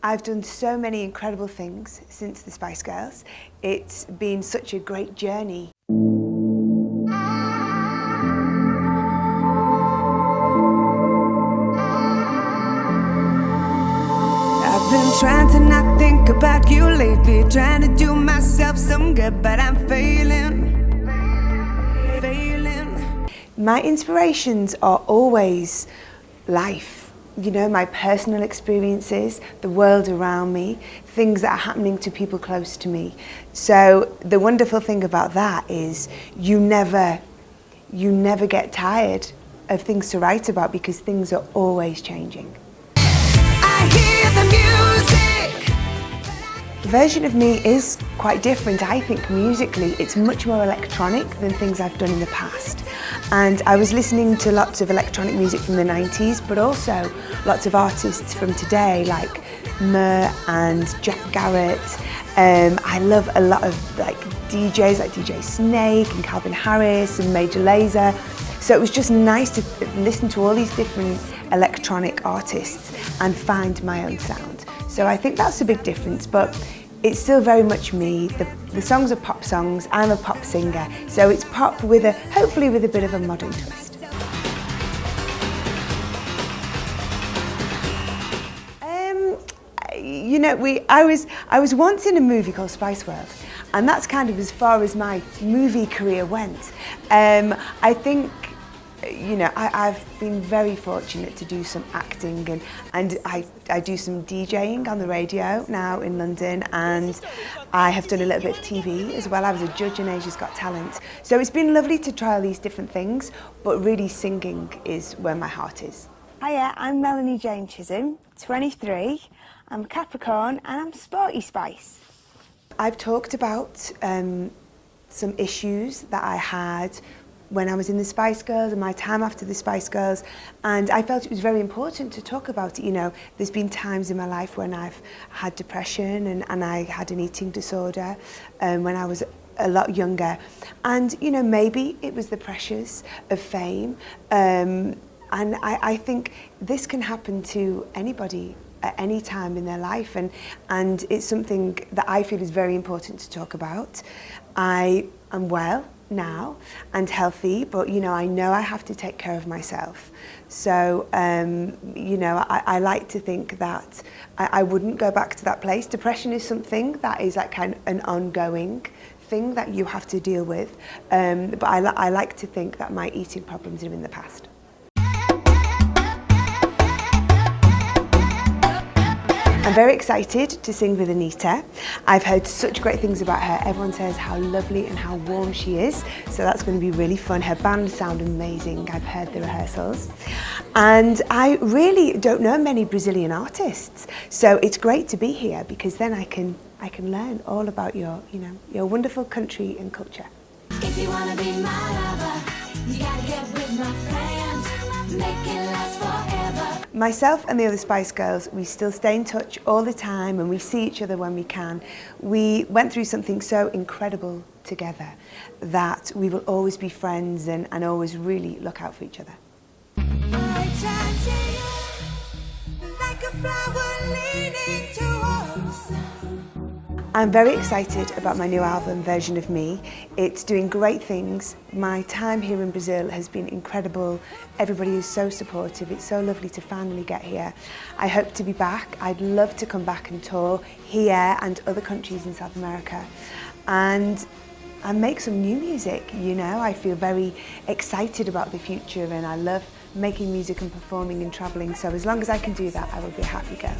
I've done so many incredible things since the Spice Girls. It's been such a great journey. I've been trying to not think about you lately, trying to do myself some good, but I'm failing. My inspirations are always life, you know, my personal experiences, the world around me, things that are happening to people close to me. So the wonderful thing about that is you never get tired of things to write about because things are always changing. I hear the music. The version of me is quite different, I think, musically. It's much more electronic than things I've done in the past. And I was listening to lots of electronic music from the 90s, but also lots of artists from today, like Mur and Jack Garrett. I love a lot of DJs like DJ Snake and Calvin Harris and Major Lazer. So it was just nice to listen to all these different electronic artists and find my own sound. So I think that's a big difference, but it's still very much me. The songs are pop songs, I'm a pop singer, so it's pop with hopefully with a bit of a modern twist. You know, I was once in a movie called Spice World, and that's kind of as far as my movie career went. I think, you know, I've been very fortunate to do some acting and I do some DJing on the radio now in London, and I have done a little bit of TV as well. I was a judge in Asia's Got Talent. So it's been lovely to try all these different things, but really singing is where my heart is. Hiya, I'm Melanie Jane Chisholm, 23, I'm Capricorn and I'm Sporty Spice. I've talked about some issues that I had when I was in the Spice Girls and my time after the Spice Girls, and I felt it was very important to talk about it. You know, there's been times in my life when I've had depression and I had an eating disorder when I was a lot younger, and you know, maybe it was the pressures of fame, and I think this can happen to anybody at any time in their life, and it's something that I feel is very important to talk about. I am well now and healthy, but you know, I know I have to take care of myself. So you know, I like to think that I wouldn't go back to that place. Depression is something that is like kind of an ongoing thing that you have to deal with, but I like to think that my eating problems are in the past. I'm very excited to sing with Anitta. I've heard such great things about her. Everyone says how lovely and how warm she is, so that's going to be really fun. Her band sound amazing. I've heard the rehearsals. And I really don't know many Brazilian artists, so it's great to be here because then I can learn all about your wonderful country and culture. If you wanna be my lover, you gotta get with my friends, make it last forever. Myself and the other Spice Girls, we still stay in touch all the time and we see each other when we can. We went through something so incredible together that we will always be friends and always really look out for each other. I turn to you like a flower leaning towards. I'm very excited about my new album, Version of Me. It's doing great things. My time here in Brazil has been incredible. Everybody is so supportive. It's so lovely to finally get here. I hope to be back. I'd love to come back and tour here and other countries in South America and make some new music, you know. I feel very excited about the future and I love making music and performing and travelling. So as long as I can do that, I will be a happy girl.